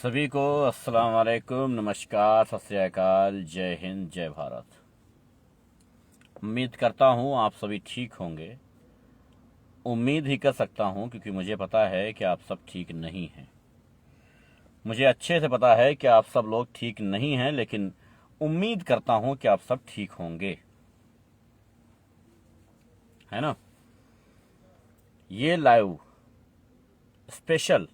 सभी को अस्सलाम वालेकुम, नमस्कार, सत श्री अकाल, जय हिंद, जय भारत। उम्मीद करता हूँ आप सभी ठीक होंगे। उम्मीद ही कर सकता हूँ क्योंकि मुझे पता है कि आप सब ठीक नहीं हैं। मुझे अच्छे से पता है कि आप सब लोग ठीक नहीं हैं, लेकिन उम्मीद करता हूँ कि आप सब ठीक होंगे, है ना। ये लाइव स्पेशल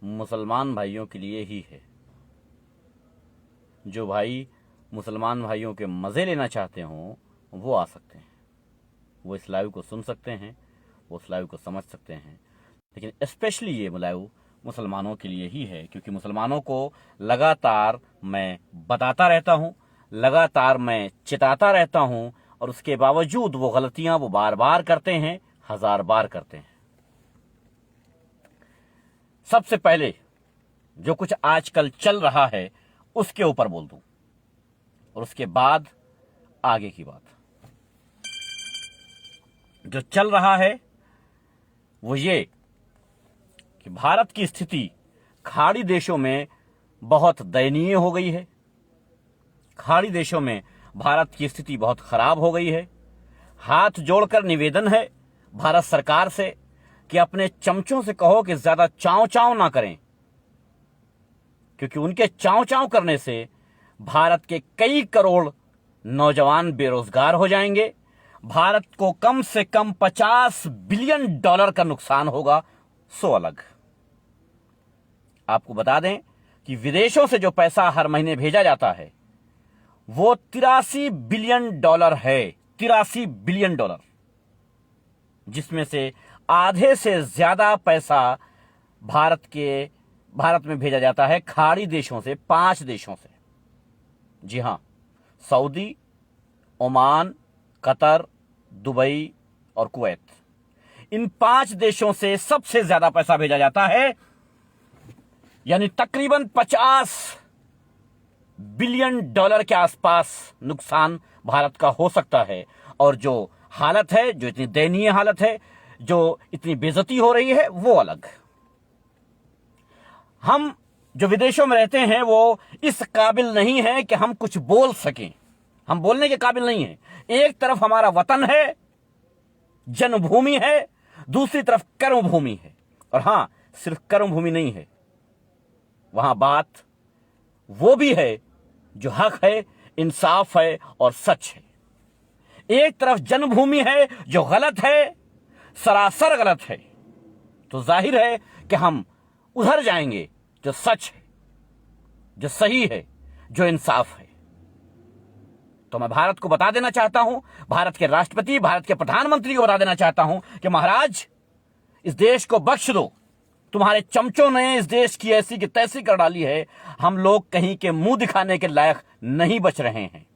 मुसलमान भाइयों के लिए ही है। जो भाई मुसलमान भाइयों के मज़े लेना चाहते हों वो आ सकते हैं, वो इस लाइव को सुन सकते हैं, वो इस लाइव को समझ सकते हैं। लेकिन स्पेशली ये लाइव मुसलमानों के लिए ही है, क्योंकि मुसलमानों को लगातार मैं बताता रहता हूँ, लगातार मैं चिताता रहता हूँ, और उसके बावजूद वो गलतियाँ वो बार बार करते हैं, 1000 बार करते हैं। सबसे पहले जो कुछ आजकल चल रहा है उसके ऊपर बोल दूं, और उसके बाद आगे की बात। जो चल रहा है वो ये कि भारत की स्थिति खाड़ी देशों में बहुत दयनीय हो गई है। खाड़ी देशों में भारत की स्थिति बहुत खराब हो गई है। हाथ जोड़कर निवेदन है भारत सरकार से कि अपने चमचों से कहो कि ज्यादा चाव चाव ना करें, क्योंकि उनके चाव चाव करने से भारत के कई करोड़ नौजवान बेरोजगार हो जाएंगे। भारत को कम से कम $50 बिलियन का नुकसान होगा। सो अलग आपको बता दें कि विदेशों से जो पैसा हर महीने भेजा जाता है वो $83 बिलियन है। $83 बिलियन, जिसमें से आधे से ज्यादा पैसा भारत में भेजा जाता है खाड़ी देशों से, 5 देशों से। जी हां, सऊदी, ओमान, कतर, दुबई और कुवैत, इन 5 देशों से सबसे ज्यादा पैसा भेजा जाता है। यानी तकरीबन $50 बिलियन के आसपास नुकसान भारत का हो सकता है। और जो हालत है, जो इतनी दयनीय हालत है, जो इतनी बेइज्जती हो रही है, वो अलग। हम जो विदेशों में रहते हैं वो इस काबिल नहीं है कि हम कुछ बोल सकें। हम बोलने के काबिल नहीं है। एक तरफ हमारा वतन है, जन्मभूमि है, दूसरी तरफ कर्मभूमि है। और हां, सिर्फ कर्मभूमि नहीं है, वहां बात वो भी है जो हक है, इंसाफ है और सच है। एक तरफ जन्मभूमि है जो गलत है, सरासर गलत है, तो जाहिर है कि हम उधर जाएंगे जो सच है, जो सही है, जो इंसाफ है। तो मैं भारत को बता देना चाहता हूं, भारत के राष्ट्रपति, भारत के प्रधानमंत्री को बता देना चाहता हूं कि महाराज, इस देश को बख्श दो। तुम्हारे चमचों ने इस देश की ऐसी की तैसी कर डाली है, हम लोग कहीं के मुंह दिखाने के लायक नहीं बच रहे हैं।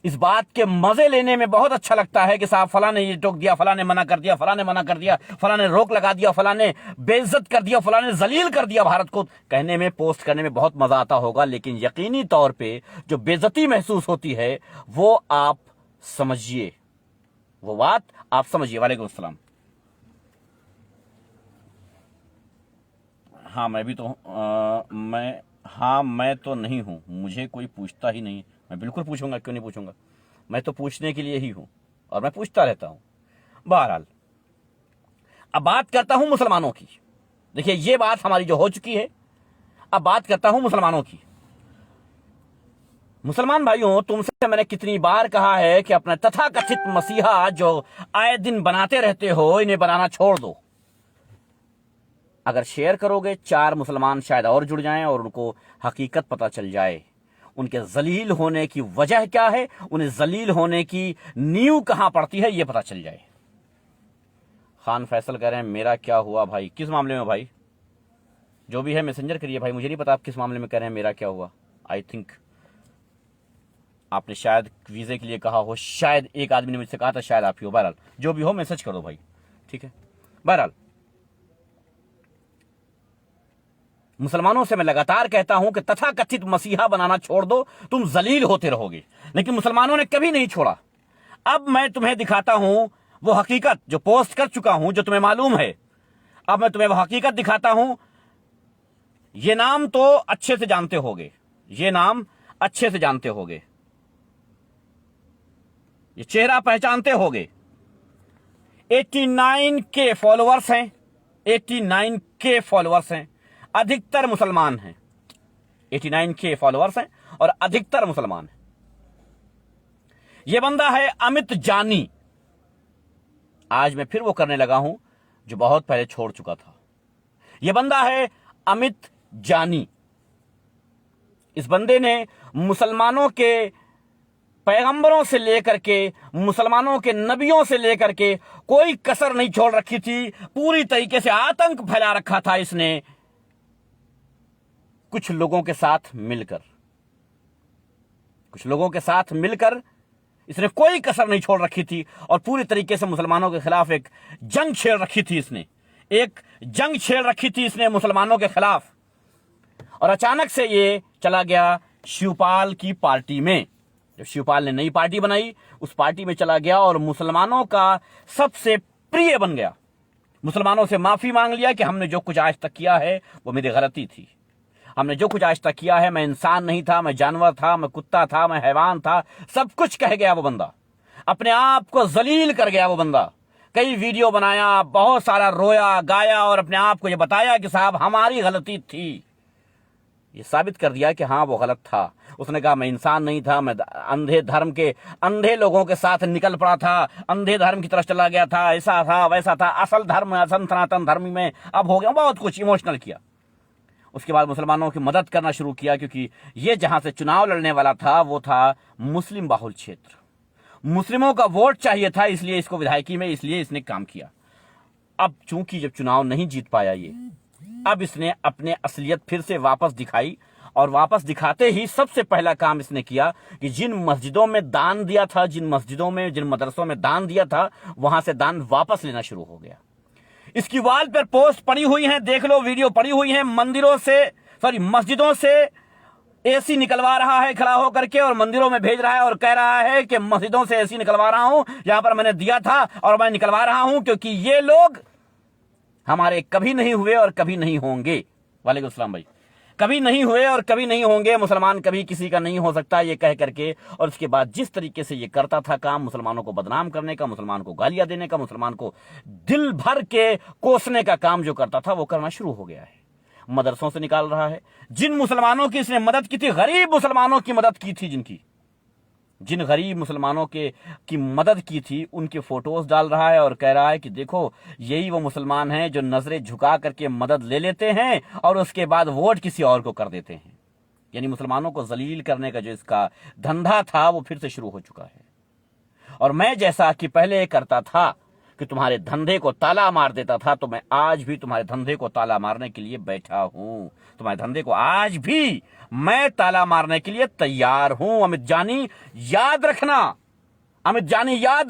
इस बात के मजे लेने में बहुत अच्छा लगता है कि साहब फला ने ये टोक दिया, फला ने मना कर दिया, फला ने मना कर दिया, फला ने रोक लगा दिया, फला ने बेइज्जत कर दिया, फला ने जलील कर दिया भारत को। कहने में, पोस्ट करने में बहुत मजा आता होगा, लेकिन यकीनी तौर पे जो बेइज्जती महसूस होती है वो आप समझिए, वो बात आप समझिए। वालेकुम अस्सलाम। हाँ, मैं भी तो मैं तो नहीं हूं, मुझे कोई पूछता ही नहीं। मैं बिल्कुल पूछूंगा, क्यों नहीं पूछूंगा। मैं तो पूछने के लिए ही हूं और मैं पूछता रहता हूं। बहरहाल, अब बात करता हूं मुसलमानों की। देखिए, ये बात हमारी जो हो चुकी है, अब बात करता हूं मुसलमानों की। मुसलमान भाइयों, तुमसे मैंने कितनी बार कहा है कि अपना तथाकथित मसीहा जो आए दिन बनाते रहते हो, इन्हें बनाना छोड़ दो। अगर शेयर करोगे, 4 मुसलमान शायद और जुड़ जाएं और उनको हकीकत पता चल जाए, उनके जलील होने की वजह क्या है, उन्हें जलील होने की नींव कहां पड़ती है, यह पता चल जाए। खान फैसल कह रहे हैं मेरा क्या हुआ भाई? किस मामले में भाई? जो भी है मैसेंजर करिए भाई, मुझे नहीं पता आप किस मामले में कह रहे हैं मेरा क्या हुआ। आई थिंक आपने शायद वीजे के लिए कहा हो, शायद एक आदमी ने मुझसे कहा था, शायद आप ही हो। बहरहाल, जो भी हो मैसेज कर दो भाई, ठीक है। बहरहाल, मुसलमानों से मैं लगातार कहता हूं कि तथाकथित मसीहा बनाना छोड़ दो, तुम जलील होते रहोगे। लेकिन मुसलमानों ने कभी नहीं छोड़ा। अब मैं तुम्हें दिखाता हूं वो हकीकत जो पोस्ट कर चुका हूं, जो तुम्हें मालूम है। अब मैं तुम्हें वो हकीकत दिखाता हूं ये नाम तो अच्छे से जानते होगे, ये नाम अच्छे से जानते होगे, ये चेहरा पहचानते होगे। 89K फॉलोअर्स हैं, 89K फॉलोअर्स हैं, अधिकतर मुसलमान हैं। 89K फॉलोअर्स हैं और अधिकतर मुसलमान हैं। यह बंदा है अमित जानी। आज मैं फिर वो करने लगा हूं जो बहुत पहले छोड़ चुका था। यह बंदा है अमित जानी। इस बंदे ने मुसलमानों के पैगंबरों से लेकर के, मुसलमानों के नबियों से लेकर के कोई कसर नहीं छोड़ रखी थी। पूरी तरीके से आतंक फैला रखा था इसने कुछ लोगों के साथ मिलकर इसने कोई कसर नहीं छोड़ रखी थी और पूरी तरीके से मुसलमानों के खिलाफ एक जंग छेड़ रखी थी इसने मुसलमानों के खिलाफ। और अचानक से ये चला गया शिवपाल की पार्टी में। जब शिवपाल ने नई पार्टी बनाई, उस पार्टी में चला गया और मुसलमानों का सबसे प्रिय बन गया। मुसलमानों से माफी मांग लिया कि हमने जो कुछ आज तक किया है वो मेरी गलती थी। हमने जो कुछ आज तक किया है, मैं इंसान नहीं था, मैं जानवर था, मैं कुत्ता था, मैं हैवान था, सब कुछ कह गया वो बंदा। अपने आप को जलील कर गया वो बंदा। कई वीडियो बनाया, बहुत सारा रोया गाया और अपने आप को ये बताया कि साहब हमारी गलती थी। ये साबित कर दिया कि हाँ वो गलत था। उसने कहा मैं इंसान नहीं था, मैं अंधे धर्म के अंधे लोगों के साथ निकल पड़ा था, अंधे धर्म की तरफ चला गया था, ऐसा था वैसा था, असल धर्म असल सनातन धर्म में अब हो गया। बहुत कुछ इमोशनल किया। उसके बाद मुसलमानों की मदद करना शुरू किया, क्योंकि ये जहां से चुनाव लड़ने वाला था वो था मुस्लिम बाहुल क्षेत्र। मुस्लिमों का वोट चाहिए था, इसलिए इसको विधायकी में, इसलिए इसने काम किया। अब चूंकि जब चुनाव नहीं जीत पाया ये, अब इसने अपने असलियत फिर से वापस दिखाई और वापस दिखाते ही सबसे पहला काम इसने किया कि जिन मस्जिदों में दान दिया था, जिन मदरसों में दान दिया था, वहां से दान वापस लेना शुरू हो गया। इसकी वॉल पर पोस्ट पड़ी हुई हैं, देख लो, वीडियो पड़ी हुई हैं। मस्जिदों से एसी निकलवा रहा है खड़ा होकर के और मंदिरों में भेज रहा है और कह रहा है कि मस्जिदों से एसी निकलवा रहा हूं, यहां पर मैंने दिया था और मैं निकलवा रहा हूं क्योंकि ये लोग हमारे कभी नहीं हुए और कभी नहीं होंगे। वालेकुम सलाम भाई। कभी नहीं हुए और कभी नहीं होंगे, मुसलमान कभी किसी का नहीं हो सकता, ये कह करके। और उसके बाद जिस तरीके से ये करता था काम, मुसलमानों को बदनाम करने का, मुसलमान को गालियां देने का, मुसलमान को दिल भर के कोसने का काम जो करता था वो करना शुरू हो गया है। मदरसों से निकाल रहा है। जिन मुसलमानों की इसने मदद की थी, गरीब मुसलमानों की मदद की थी, जिन गरीब मुसलमानों की मदद की थी, उनके फोटोज डाल रहा है और कह रहा है कि देखो यही वो मुसलमान हैं जो नजरें झुका करके मदद ले लेते हैं और उसके बाद वोट किसी और को कर देते हैं। यानी मुसलमानों को जलील करने का जो इसका धंधा था वो फिर से शुरू हो चुका है। और मैं जैसा कि पहले करता था कि तुम्हारे धंधे को ताला मार देता था, तो मैं आज भी तुम्हारे धंधे को ताला मारने के लिए बैठा हूं। तुम्हारे धंधे को आज भी मैं ताला मारने के लिए तैयार हूं। अमित जानी याद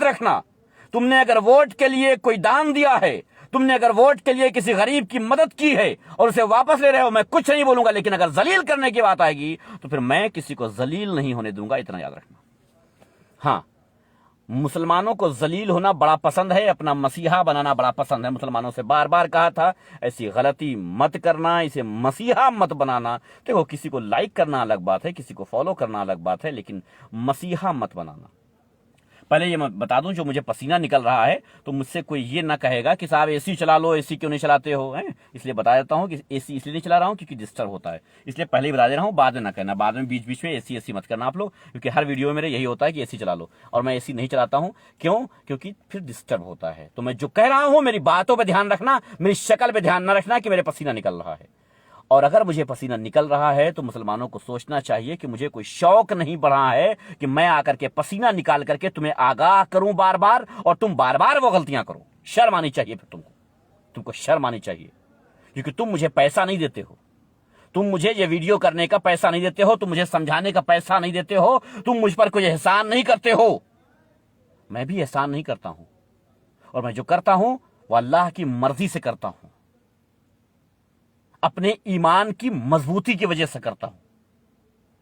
रखना, तुमने अगर वोट के लिए कोई दान दिया है, तुमने अगर वोट के लिए किसी गरीब की मदद की है और उसे वापस ले रहे हो, मैं कुछ नहीं बोलूंगा, लेकिन अगर जलील करने की बात आएगी तो फिर मैं किसी को जलील नहीं होने दूंगा, इतना याद रखना। हाँ, मुसलमानों को जलील होना बड़ा पसंद है, अपना मसीहा बनाना बड़ा पसंद है। मुसलमानों से बार बार कहा था ऐसी गलती मत करना, इसे मसीहा मत बनाना। देखो, किसी को लाइक करना अलग बात है, किसी को फॉलो करना अलग बात है, लेकिन मसीहा मत बनाना। पहले ये मैं बता दूं, जो मुझे पसीना निकल रहा है तो मुझसे कोई ये ना कहेगा कि साहब एसी चला लो, एसी क्यों नहीं चलाते हो, हैं? इसलिए बता देता हूं कि एसी इसलिए नहीं चला रहा हूं क्योंकि डिस्टर्ब होता है, इसलिए पहले ही बता दे रहा हूं, बाद में ना कहना, बाद में बीच बीच में एसी मत करना आप लोग, क्योंकि हर वीडियो में मेरे यही होता है कि एसी चला लो और मैं एसी नहीं चलाता हूं। क्यों? क्योंकि फिर डिस्टर्ब होता है। तो मैं जो कह रहा हूं, मेरी बातों पर ध्यान रखना, मेरी शक्ल पर ध्यान न रखना कि मेरे पसीना निकल रहा है। और अगर मुझे पसीना निकल रहा है तो मुसलमानों को सोचना चाहिए कि मुझे कोई शौक नहीं बढ़ा है कि मैं आकर के पसीना निकाल करके तुम्हें आगाह करूं बार बार और तुम बार बार वो गलतियां करो। शर्म आनी चाहिए, फिर तुमको शर्म आनी चाहिए, क्योंकि तुम मुझे पैसा नहीं देते हो, तुम मुझे ये वीडियो करने का पैसा नहीं देते हो, तुम मुझे समझाने का पैसा नहीं देते हो, तुम मुझ पर कोई एहसान नहीं करते हो। मैं भी एहसान नहीं करता हूं, और मैं जो करता हूं वो अल्लाह की मर्जी से करता हूं, अपने ईमान की मजबूती की वजह से करता हूं।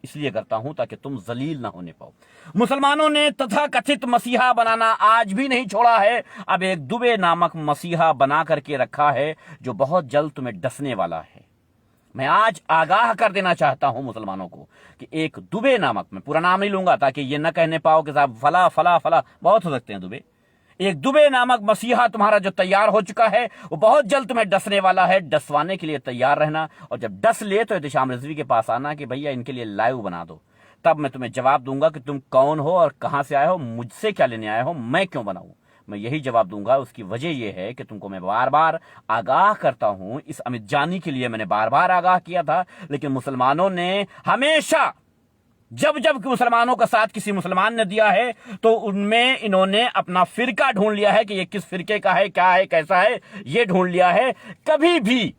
इसलिए करता हूं ताकि तुम जलील ना होने पाओ। मुसलमानों ने तथाकथित मसीहा बनाना आज भी नहीं छोड़ा है। अब एक दुबे नामक मसीहा बना करके रखा है जो बहुत जल्द तुम्हें डसने वाला है। मैं आज आगाह कर देना चाहता हूं मुसलमानों को कि एक दुबे नामक, मैं पूरा नाम नहीं लूंगा ताकि ये न कहने पाओ कि साहब फला फला फला, बहुत हो सकते हैं दुबे, एक दुबे नामक मसीहा तुम्हारा जो तैयार हो चुका है वो बहुत जल्द तुम्हें डसने वाला है। डसवाने के लिए तैयार रहना, और जब डस ले तो एहतिशाम रिजवी के पास आना कि भैया इनके लिए लाइव बना दो, तब मैं तुम्हें जवाब दूंगा कि तुम कौन हो और कहां से आए हो, मुझसे क्या लेने आए हो, मैं क्यों बनाऊं। मैं यही जवाब दूंगा। उसकी वजह यह है कि तुमको मैं बार बार आगाह करता हूं। इस अमित जानी के लिए मैंने बार बार आगाह किया था, लेकिन मुसलमानों ने हमेशा, जब जब मुसलमानों का साथ किसी मुसलमान ने दिया है तो उनमें इन्होंने अपना फिरका ढूंढ लिया है कि ये किस फिरके का है, क्या है, कैसा है, ये ढूंढ लिया है। कभी भी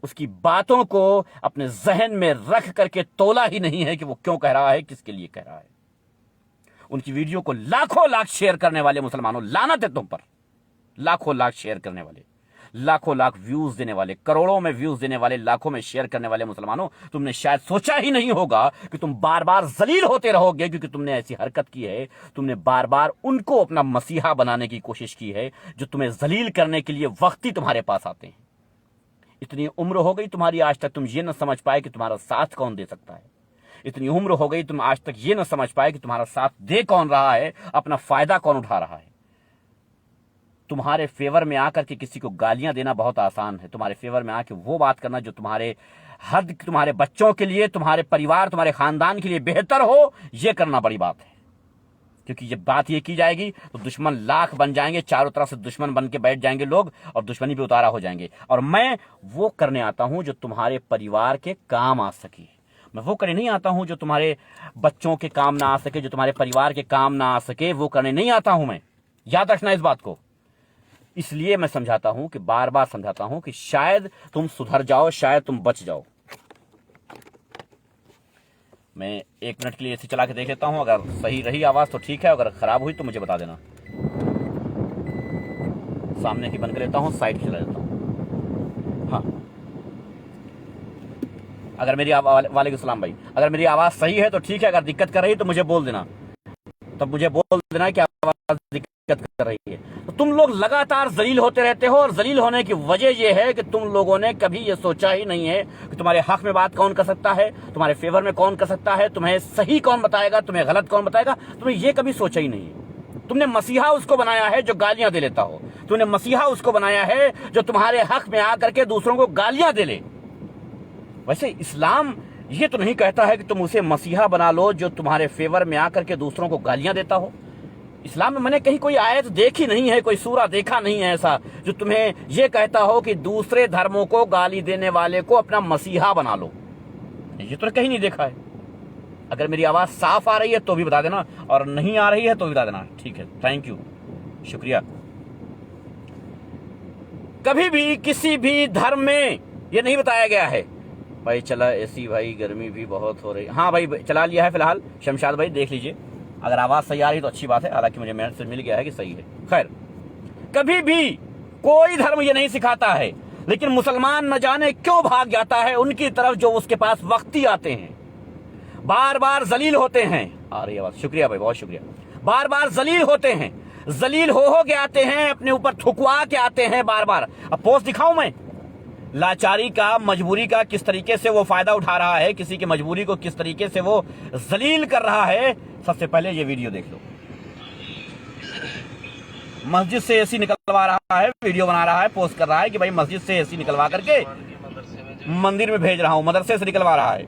उसकी बातों को अपने जहन में रख करके तोला ही नहीं है कि वो क्यों कह रहा है, किसके लिए कह रहा है। उनकी वीडियो को लाखों लाख शेयर करने वाले मुसलमानों, लानत है तुम पर। लाखों लाख शेयर करने वाले, लाखों लाख व्यूज देने वाले, करोड़ों में व्यूज देने वाले, लाखों में शेयर करने वाले मुसलमानों, तुमने शायद सोचा ही नहीं होगा कि तुम बार बार जलील होते रहोगे क्योंकि तुमने ऐसी हरकत की है। तुमने बार बार उनको अपना मसीहा बनाने की कोशिश की है जो तुम्हें जलील करने के लिए वक्ती तुम्हारे पास आते हैं। इतनी उम्र हो गई तुम्हारी, आज तक तुम ये न समझ पाए कि तुम्हारा साथ कौन दे सकता है। इतनी उम्र हो गई तुम आज तक ये न समझ पाए कि तुम्हारा साथ दे कौन रहा है, अपना फायदा कौन उठा रहा है। तुम्हारे फेवर में आकर के किसी को गालियां देना बहुत आसान है। तुम्हारे फेवर में आकर वो बात करना जो तुम्हारे हद, तुम्हारे बच्चों के लिए, तुम्हारे परिवार, तुम्हारे खानदान के लिए बेहतर हो, ये करना बड़ी बात है। क्योंकि जब बात ये की जाएगी तो दुश्मन लाख बन जाएंगे, चारों तरफ से दुश्मन बन के बैठ जाएंगे लोग और दुश्मनी पे उतारा हो जाएंगे। और मैं वो करने आता हूं जो तुम्हारे परिवार के काम आ सके। मैं वो करने नहीं आता हूं जो तुम्हारे बच्चों के काम ना आ सके, जो तुम्हारे परिवार के काम ना आ सके, वो करने नहीं आता हूं मैं। याद रखना इस बात को। इसलिए मैं समझाता हूं कि बार बार समझाता हूं कि शायद तुम सुधर जाओ, शायद तुम बच जाओ। मैं 1 मिनट के लिए इसे चला के देख लेता हूं। अगर सही रही आवाज तो ठीक है, अगर खराब हुई तो मुझे बता देना। सामने की बंद कर लेता हूं, साइड चला लेता हूं। हाँ, अगर मेरी वालेकुम सलाम भाई, अगर मेरी आवाज सही है तो ठीक है, अगर दिक्कत कर रही है तो मुझे बोल देना, तब मुझे बोल देना कि आवाज दिक्कत कर रही है। तो तुम लोग लगातार जलील होते रहते हो, और जलील होने की वजह यह है कि तुम लोगों ने कभी यह सोचा ही नहीं है कि तुम्हारे हक में बात कौन कर सकता है, तुम्हारे फेवर में कौन कर सकता है, तुम्हें सही कौन बताएगा, तुम्हें गलत कौन बताएगा। तुमने ये कभी सोचा ही नहीं है। तुमने मसीहा उसको बनाया है जो गालियां दे लेता हो। तुमने मसीहा उसको बनाया है जो तुम्हारे हक में आकर के दूसरों को गालियां दे ले। वैसे इस्लाम ये तो नहीं कहता है कि तुम उसे मसीहा बना लो जो तुम्हारे फेवर में आकर के दूसरों को गालियां देता हो। इस्लाम में मैंने कहीं कोई आयत देखी नहीं है, कोई सूरा देखा नहीं है ऐसा जो तुम्हें यह कहता हो कि दूसरे धर्मों को गाली देने वाले को अपना मसीहा बना लो। ये तो कहीं नहीं देखा है। अगर मेरी आवाज साफ आ रही है तो भी बता देना, और नहीं आ रही है तो भी बता देना। ठीक है, थैंक यू, शुक्रिया। कभी भी किसी भी धर्म में यह नहीं बताया गया है भाई चला एसी, भाई गर्मी भी बहुत हो रही। हाँ भाई, चला लिया है फिलहाल। शमशाद भाई देख लीजिए, अगर आवाज सही आ रही तो अच्छी बात है, हालांकि मुझे मैसेज मिल गया है कि सही है। खैर, कभी भी कोई धर्म ये नहीं सिखाता है, लेकिन मुसलमान न जाने क्यों भाग जाता है उनकी तरफ जो उसके पास वक्ती आते हैं, बार बार जलील होते हैं। आ रही आवाज, शुक्रिया भाई, बहुत शुक्रिया। बार बार जलील होते हैं, जलील हो के आते हैं, अपने ऊपर थुकवा के आते हैं बार बार। अब पोस्ट दिखाऊं मैं लाचारी का, मजबूरी का, किस तरीके से वो फायदा उठा रहा है, किसी की मजबूरी को किस तरीके से वो जलील कर रहा है। सबसे पहले ये वीडियो देख लो। मस्जिद से एसी निकलवा रहा है, वीडियो बना रहा है, पोस्ट कर रहा है कि भाई मस्जिद से एसी निकलवा करके मंदिर में भेज रहा हूं, मदरसे से निकलवा रहा है।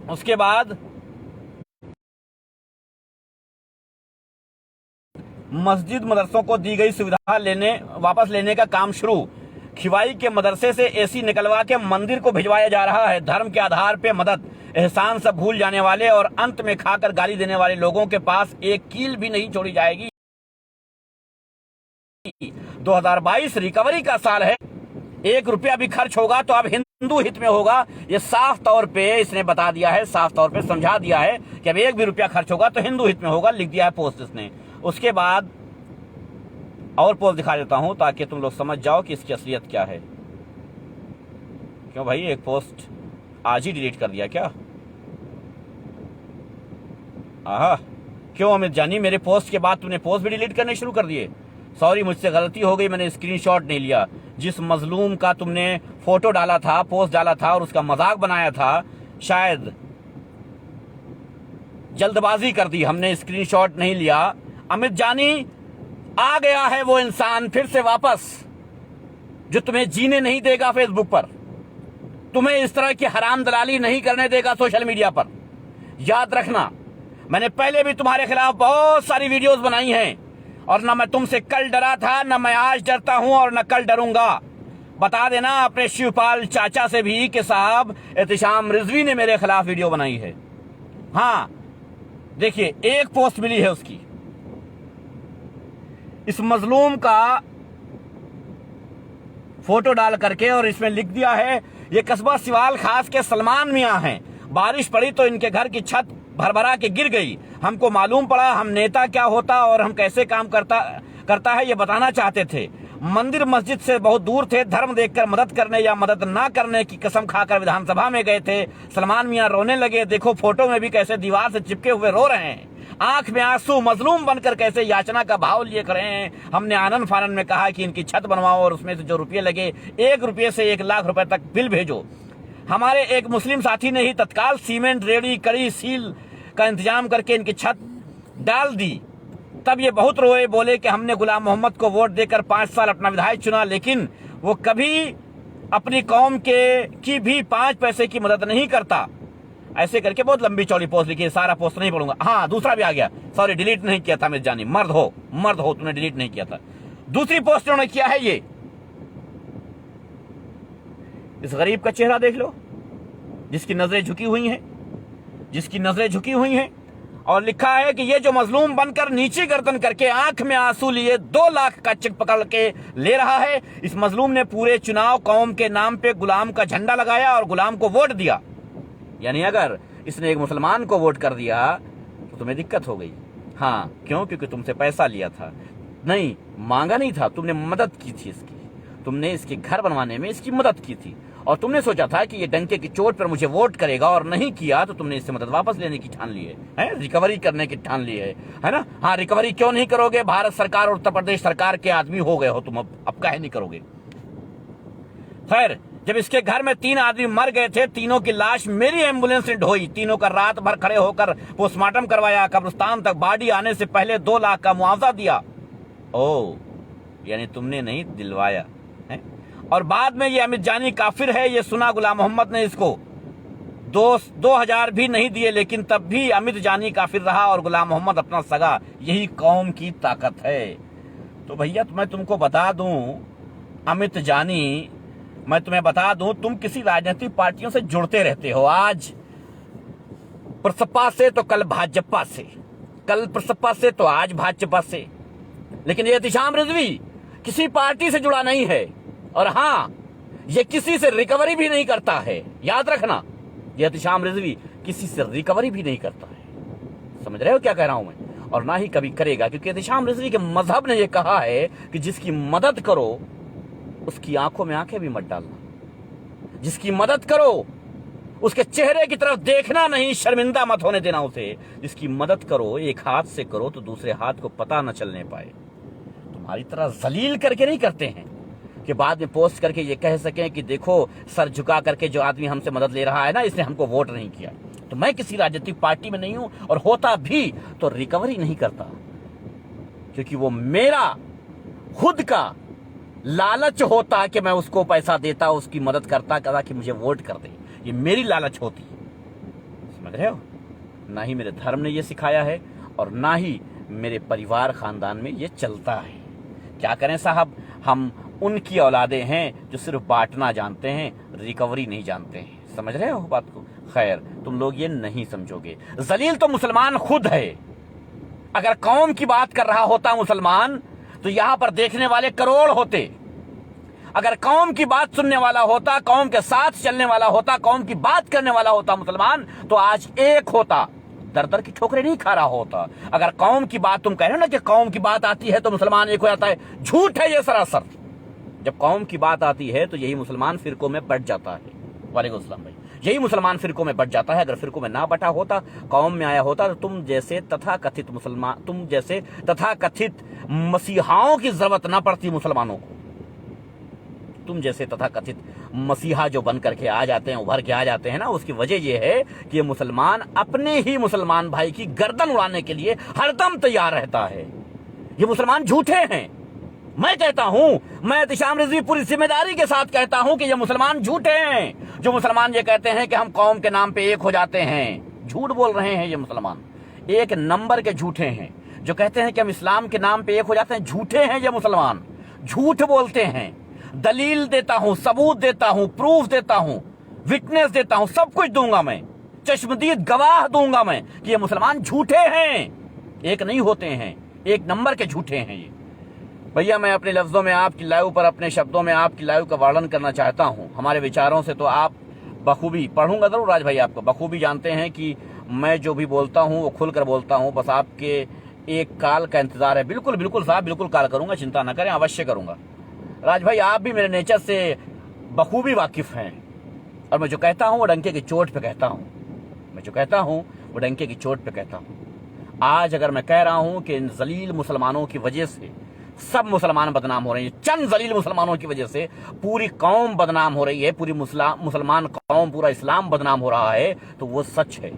उसके बाद मस्जिद मदरसों को दी गई सुविधा वापस लेने का काम शुरू। खिवाई के मदरसे से एसी निकलवा के मंदिर को भिजवाया जा रहा है। धर्म के आधार पे मदद, एहसान सब भूल जाने वाले और अंत में खाकर गाली देने वाले लोगों के पास एक कील भी नहीं छोड़ी जाएगी। 2022 रिकवरी का साल है। 1 रुपया भी खर्च होगा तो अब हिंदू हित में होगा। ये साफ तौर पे इसने बता दिया है, साफ तौर पे समझा दिया है कि अब 1 भी रुपया खर्च होगा तो हिंदू हित में होगा, लिख दिया है पोस्ट इसने। उसके बाद और पोस्ट दिखा देता हूं ताकि तुम लोग समझ जाओ कि इसकी असलियत क्या है। क्यों भाई, एक पोस्ट आज ही डिलीट कर दिया क्या? आहा, क्यों अमित जानी, मेरे पोस्ट के बाद तुमने पोस्ट भी डिलीट करने शुरू कर दिए? सॉरी, मुझसे गलती हो गई, मैंने स्क्रीनशॉट नहीं लिया। जिस मजलूम का तुमने फोटो डाला था, पोस्ट डाला था और उसका मजाक बनाया था, शायद जल्दबाजी कर दी, हमने स्क्रीनशॉट नहीं लिया। अमित जानी, आ गया है वो इंसान फिर से वापस जो तुम्हें जीने नहीं देगा फेसबुक पर, तुम्हें इस तरह की हराम दलाली नहीं करने देगा सोशल मीडिया पर। याद रखना, मैंने पहले भी तुम्हारे खिलाफ बहुत सारी वीडियोस बनाई हैं और ना मैं तुमसे कल डरा था, ना मैं आज डरता हूं और ना कल डरूंगा। बता देना अपने शिवपाल चाचा से भी कि साहब एहतिशाम रिजवी ने मेरे खिलाफ वीडियो बनाई है। हाँ देखिए, एक पोस्ट मिली है उसकी, इस मजलूम का फोटो डाल करके और इसमें लिख दिया है, ये कस्बा सिवाल खास के सलमान मियां हैं, बारिश पड़ी तो इनके घर की छत भरभरा के गिर गई, हमको मालूम पड़ा हम नेता क्या होता और हम कैसे काम करता है ये बताना चाहते थे। मंदिर मस्जिद से बहुत दूर थे, धर्म देखकर मदद करने या मदद ना करने की कसम खाकर विधानसभा में गए थे। सलमान मियां रोने लगे, देखो फोटो में भी कैसे दीवार से चिपके हुए रो रहे हैं, आंख में आंसू, मजलूम बनकर कैसे याचना का भाव लिए खड़े हैं। हमने आनंद फानन में कहा कि इनकी छत बनवाओ और उसमें से जो रुपये लगे 1 रुपये से 1 लाख रुपए तक बिल भेजो। हमारे एक मुस्लिम साथी ने ही तत्काल सीमेंट, रेडी, कड़ी, सील का इंतजाम करके इनकी छत डाल दी। तब ये बहुत रोए, बोले कि हमने गुलाम मोहम्मद को वोट देकर 5 साल अपना विधायक चुना, लेकिन वो कभी अपनी कौम की भी 5 पैसे की मदद नहीं करता। ऐसे करके बहुत लंबी चौड़ी पोस्ट लिखी है, सारा पोस्ट नहीं पढ़ूंगा। हाँ, दूसरा भी आ गया, सॉरी डिलीट नहीं किया था, मैं जानी, मर्द हो तुमने डिलीट नहीं किया था। दूसरी पोस्ट उन्होंने किया है ये, इस गरीब का चेहरा देख लो, जिसकी नजरें झुकी हुई हैं, और लिखा है कि ये जो मजलूम बनकर नीचे गर्दन करके आंख में आंसू लिए 2 लाख का चेक पकड़ के ले रहा है, इस मजलूम ने पूरे चुनाव कौम के नाम पे गुलाम का झंडा लगाया और गुलाम को वोट दिया। यानी अगर इसने एक मुसलमान को वोट कर दिया तो तुम्हें दिक्कत हो गई। हाँ, क्यों? क्योंकि तुमसे पैसा लिया था, नहीं मांगा नहीं था, तुमने मदद की थी इसकी, तुमने इसके घर बनवाने में इसकी मदद की थी और तुमने सोचा था कि ये डंके की चोट पर मुझे वोट करेगा, और नहीं किया तो तुमने इससे मदद वापस लेने की ठान ली है, रिकवरी करने की ठान ली है ना। हाँ, रिकवरी क्यों नहीं करोगे? भारत सरकार और उत्तर प्रदेश सरकार के आदमी हो गए हो तुम, अब काहे नहीं करोगे? खैर, जब इसके घर में 3 आदमी मर गए थे, तीनों की लाश मेरी एम्बुलेंस ने ढोई, तीनों का रात भर खड़े होकर पोस्टमार्टम करवाया, कब्रिस्तान तक बॉडी आने से पहले 2 लाख का मुआवजा दिया। ओ, यानी तुमने नहीं दिलवाया है। और बाद में ये अमित जानी काफिर है, ये सुना गुलाम मोहम्मद ने इसको 2000 भी नहीं दिए, लेकिन तब भी अमित जानी काफिर रहा और गुलाम मोहम्मद अपना सगा। यही कौम की ताकत है। तो भैया मैं तुमको बता दूं, अमित जानी, मैं तुम्हें बता दूं, तुम किसी राजनीतिक पार्टियों से जुड़ते रहते हो, आज प्रसपा से तो कल भाजपा से, कल प्रसपा से तो आज भाजपा से, लेकिन ये एहतिशाम रिजवी किसी पार्टी से जुड़ा नहीं है। और हाँ, ये किसी से रिकवरी भी नहीं करता है, याद रखना, ये एहतिशाम रिजवी किसी से रिकवरी भी नहीं करता है। समझ रहे हो क्या कह रहा हूं मैं? और ना ही कभी करेगा, क्योंकि एहतिशाम रिजवी के मजहब ने यह कहा है कि जिसकी मदद करो उसकी आंखों में आंखें भी मत डालना, जिसकी मदद करो उसके चेहरे की तरफ देखना नहीं, शर्मिंदा मत होने देना उसे। जिसकी मदद करो एक हाथ से करो तो दूसरे हाथ को पता न चलने पाए। तुम्हारी तरह जलील करके नहीं करते हैं कि बाद में पोस्ट करके ये कह सकें कि देखो सर झुका करके जो आदमी हमसे मदद ले रहा है ना, इसने हमको वोट नहीं किया। तो मैं किसी राजनीतिक पार्टी में नहीं हूं, और होता भी तो रिकवरी नहीं करता, क्योंकि वो मेरा खुद का लालच होता कि मैं उसको पैसा देता, उसकी मदद करता कि मुझे वोट कर दे, ये मेरी लालच होती। समझ रहे हो? ना ही मेरे धर्म ने ये सिखाया है और ना ही मेरे परिवार खानदान में ये चलता है। क्या करें साहब, हम उनकी औलादे हैं जो सिर्फ बांटना जानते हैं, रिकवरी नहीं जानते हैं। समझ रहे हो बात को? खैर, तुम लोग ये नहीं समझोगे। जलील तो मुसलमान खुद है। अगर कौम की बात कर रहा होता मुसलमान तो यहां पर देखने वाले करोड़ होते। अगर कौम की बात सुनने वाला होता, कौम के साथ चलने वाला होता, कौम की बात करने वाला होता मुसलमान, तो आज एक होता, दर दर की ठोकरें नहीं खा रहा होता। अगर कौम की बात, तुम कह रहे हो ना कि कौम की बात आती है तो मुसलमान एक हो जाता है, झूठ है ये सरासर। जब कौम की बात आती है तो यही मुसलमान फिरकों में बट जाता है। वालेकुम सलाम भाई। यही मुसलमान फिरकों में बट जाता है। अगर फिरकों में ना बटा होता, कौम में आया होता, तो तुम जैसे तथाकथित मसीहाओं की जरूरत ना पड़ती मुसलमानों को। तुम जैसे तथाकथित मसीहा जो बन करके आ जाते हैं, उभर के आ जाते हैं ना, उसकी वजह यह है कि ये मुसलमान अपने ही मुसलमान भाई की गर्दन उड़ाने के लिए हरदम तैयार रहता है। ये मुसलमान झूठे हैं। मैं कहता हूं, मैं एहतिशाम रिजवी पूरी जिम्मेदारी के साथ कहता हूं कि ये मुसलमान झूठे हैं। जो मुसलमान ये कहते हैं कि हम कौम के नाम पे एक हो जाते हैं, झूठ बोल रहे हैं। ये मुसलमान एक नंबर के झूठे हैं। जो कहते हैं कि हम इस्लाम के नाम पे एक हो जाते हैं, झूठे हैं। ये मुसलमान झूठ बोलते हैं। दलील देता हूं, सबूत देता हूं, प्रूफ देता हूं, विटनेस देता हूं, सब कुछ दूंगा मैं, चश्मदीद गवाह दूंगा मैं कि ये मुसलमान झूठे हैं। एक नहीं होते हैं, एक नंबर के झूठे हैं ये। भैया मैं अपने लफ्जों में आपकी लाइव पर, अपने शब्दों में आपकी लाइव का वर्णन करना चाहता हूं। हमारे विचारों से तो आप बखूबी, पढ़ूंगा जरूर राज भाई, आपको बखूबी जानते हैं कि मैं जो भी बोलता हूं वो खुलकर बोलता हूं। बस आपके एक कॉल का इंतजार है। बिल्कुल बिल्कुल साहब, बिल्कुल कॉल करूंगा, चिंता ना करें, अवश्य करूंगा। राज भाई आप भी मेरे नेचर से बखूबी वाकिफ हैं, और मैं जो कहता हूं वो डंके की चोट पे कहता हूं। मैं जो कहता हूं वो डंके की चोट पे कहता हूं। आज अगर मैं कह रहा हूं कि इन जलील मुसलमानों की वजह से सब मुसलमान बदनाम हो रहे हैं, चंद जलील मुसलमानों की वजह से पूरी कौम बदनाम हो रही है, पूरी मुसलमान कौम, पूरा इस्लाम बदनाम हो रहा है, तो वो सच है।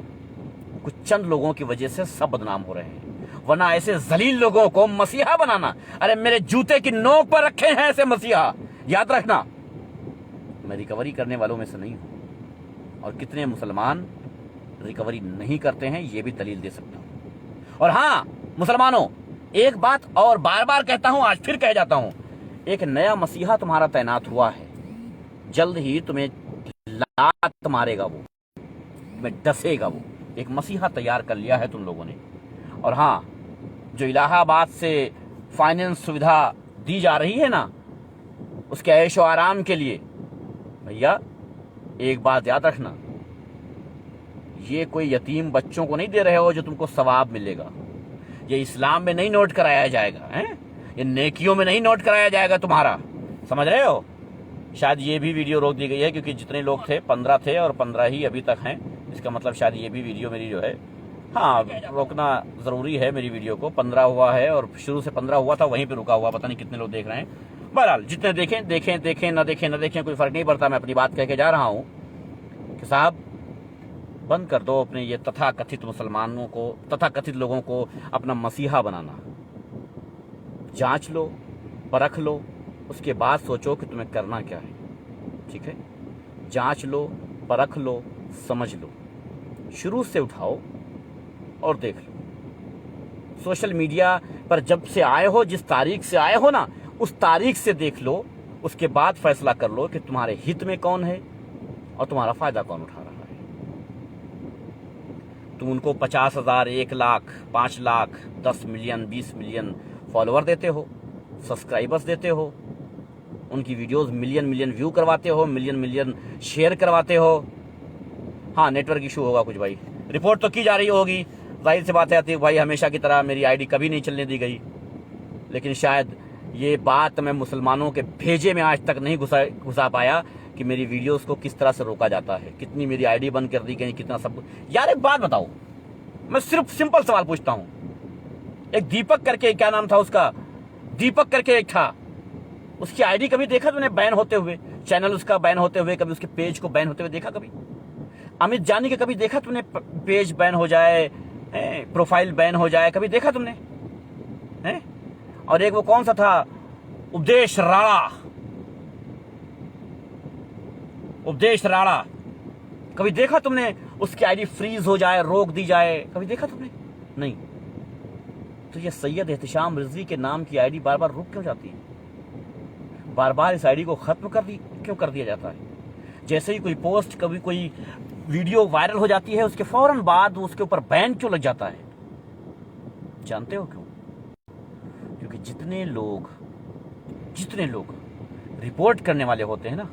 कुछ चंद लोगों की वजह से सब बदनाम हो रहे हैं, वरना ऐसे जलील लोगों को मसीहा बनाना, अरे मेरे जूते की नोक पर रखे हैं ऐसे मसीहा, याद रखना। मैं रिकवरी करने वालों में से नहीं हूं, और कितने मुसलमान रिकवरी नहीं करते हैं ये भी दलील दे सकता हूं। और हां मुसलमानों, एक बात और बार बार कहता हूं, आज फिर कह जाता हूं, एक नया मसीहा तुम्हारा तैनात हुआ है। जल्द ही तुम्हें लात मारेगा वो, तुम्हें डसेगा वो। एक मसीहा तैयार कर लिया है तुम लोगों ने। और हां, जो इलाहाबाद से फाइनेंस सुविधा दी जा रही है ना, उसके ऐशो आराम के लिए, भैया एक बात याद रखना, ये कोई यतीम बच्चों को नहीं दे रहे हो जो तुमको सवाब मिलेगा। ये इस्लाम में नहीं नोट कराया जाएगा, हैं? ये नेकियों में नहीं नोट कराया जाएगा तुम्हारा, समझ रहे हो? शायद ये भी वीडियो रोक दी गई है, क्योंकि जितने लोग थे 15 थे और 15 ही अभी तक हैं। इसका मतलब शायद ये भी वीडियो मेरी जो है, हाँ रोकना जरूरी है मेरी वीडियो को। 15 हुआ है और शुरू से 15 हुआ था, वहीं पे रुका हुआ, पता नहीं कितने लोग देख रहे हैं। बहरहाल जितने देखें देखें, देखें न देखें न देखें, कोई फर्क नहीं पड़ता। मैं अपनी बात कह के जा रहा हूं कि साहब बंद कर दो अपने ये तथाकथित मुसलमानों को, तथाकथित लोगों को अपना मसीहा बनाना। जांच लो, परख लो, उसके बाद सोचो कि तुम्हें करना क्या है, ठीक है? जांच लो, परख लो, समझ लो, शुरू से उठाओ और देख लो। सोशल मीडिया पर जब से आए हो, जिस तारीख से आए हो ना, उस तारीख से देख लो, उसके बाद फैसला कर लो कि तुम्हारे हित में कौन है और तुम्हारा फायदा कौन उठा रहा है। तुम उनको 50,000, 1 lakh, 5 lakh, 10 million, 20 million follower देते हो, सब्सक्राइबर्स देते हो, उनकी वीडियोस मिलियन मिलियन व्यू करवाते हो, मिलियन मिलियन शेयर करवाते हो। हाँ नेटवर्क इशू होगा कुछ भाई, रिपोर्ट तो की जा रही होगी, जाहिर सी बात है भाई, हमेशा की तरह मेरी आईडी कभी नहीं चलने दी गई। लेकिन शायद ये बात मैं मुसलमानों के भेजे में आज तक नहीं घुसा पाया कि मेरी वीडियोस को किस तरह से रोका जाता है, कितनी मेरी आईडी बंद कर दी गई, कितना सब कुछ। यार एक बात बताओ, मैं सिर्फ सिंपल सवाल पूछता हूं। एक दीपक करके, क्या नाम था उसका, दीपक करके एक था, उसकी आईडी कभी देखा तूने बैन होते हुए? चैनल उसका बैन होते हुए, कभी उसके पेज को बैन होते हुए देखा कभी? अमित जानी के कभी देखा तूने पेज बैन हो जाए, प्रोफाइल बैन हो जाए, कभी देखा तुमने? हैं? और एक वो कौन सा था, उपदेश राणा, कभी देखा तुमने उसकी आईडी फ्रीज हो जाए, रोक दी जाए, कभी देखा तुमने? नहीं। तो ये सैयद एहतिशाम रिजवी के नाम की आईडी बार बार रुक क्यों जाती है? बार बार इस आईडी को खत्म क्यों कर दिया जाता है? जैसे ही कोई पोस्ट, कभी कोई वीडियो वायरल हो जाती है, उसके फौरन बाद उसके ऊपर बैन क्यों लग जाता है? जानते हो क्यों? क्योंकि जितने लोग रिपोर्ट करने वाले होते हैं ना,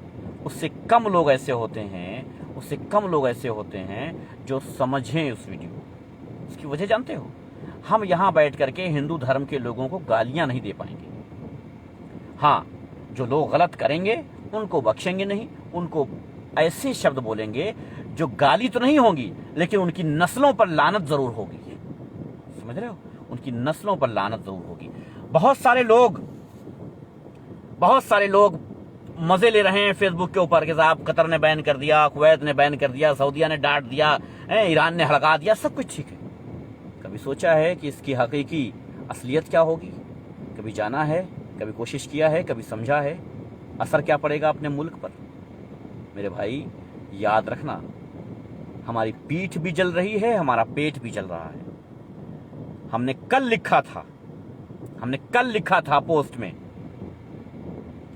उससे कम लोग ऐसे होते हैं जो समझें उस वीडियो। उसकी वजह जानते हो? हम यहां बैठ करके हिंदू धर्म के लोगों को गालियां नहीं दे पाएंगे। हाँ, जो लोग गलत करेंगे उनको बख्शेंगे नहीं, उनको ऐसे शब्द बोलेंगे जो गाली तो नहीं होंगी, लेकिन उनकी नस्लों पर लानत जरूर होगी। समझ रहे हो? उनकी नस्लों पर लानत जरूर होगी। बहुत सारे लोग मजे ले रहे हैं फेसबुक के ऊपर कि साहब कतर ने बैन कर दिया, कुवैत ने बैन कर दिया, सऊदिया ने डांट दिया, ईरान ने हड़का दिया, सब कुछ ठीक है। कभी सोचा है कि इसकी हकीकी असलियत क्या होगी? कभी जाना है, कभी कोशिश किया है, कभी समझा है असर क्या पड़ेगा अपने मुल्क पर? मेरे भाई याद रखना, हमारी पीठ भी जल रही है, हमारा पेट भी जल रहा है। हमने कल लिखा था पोस्ट में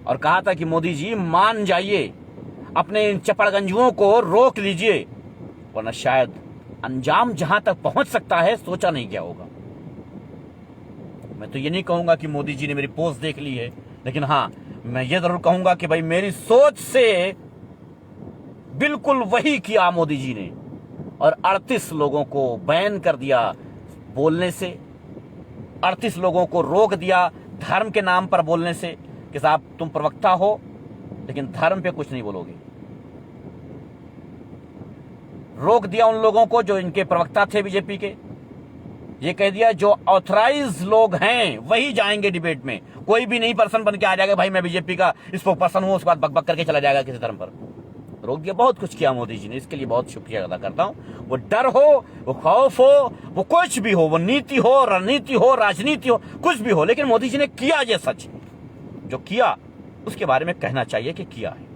और कहा था कि मोदी जी मान जाइए, अपने इन चपड़गंजुओं को रोक लीजिए, वरना शायद अंजाम जहां तक पहुंच सकता है सोचा नहीं क्या होगा। मैं तो ये नहीं कहूंगा कि मोदी जी ने मेरी पोस्ट देख ली है, लेकिन हां, मैं ये जरूर कहूंगा कि भाई मेरी सोच से बिल्कुल वही किया मोदी जी ने, और 38 लोगों को बैन कर दिया बोलने से, 38 लोगों को रोक दिया धर्म के नाम पर बोलने से कि साहब तुम प्रवक्ता हो लेकिन धर्म पे कुछ नहीं बोलोगे। रोक दिया उन लोगों को जो इनके प्रवक्ता थे बीजेपी के। ये कह दिया जो ऑथराइज लोग हैं वही जाएंगे डिबेट में, कोई भी नहीं पर्सन बन के आ जाएगा भाई मैं बीजेपी का स्पोक पर्सन हूं, उसके बाद बकबक करके चला जाएगा किसी धर्म पर। रोक दिया। बहुत कुछ किया मोदी जी ने, इसके लिए बहुत शुक्रिया अदा करता हूं। वो डर हो, वो खौफ हो, वो कुछ भी हो, वो नीति हो, रणनीति हो, राजनीति हो, कुछ भी हो, लेकिन मोदी जी ने किया ये सच। जो किया उसके बारे में कहना चाहिए कि किया है।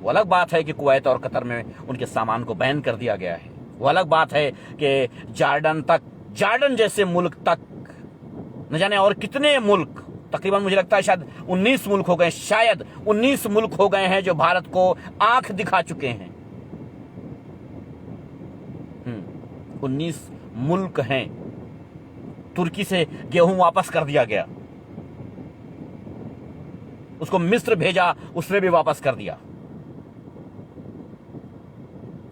वो अलग बात है कि कुवैत और कतर में उनके सामान को बैन कर दिया गया है। वो अलग बात है कि जॉर्डन जैसे मुल्क तक, न जाने और कितने मुल्क, तकरीबन मुझे लगता है शायद 19 मुल्क हो गए, शायद 19 मुल्क हो गए हैं जो भारत को आंख दिखा चुके हैं। 19 मुल्क हैं। तुर्की से गेहूं वापस कर दिया गया, उसको मिस्र भेजा, उसने भी वापस कर दिया।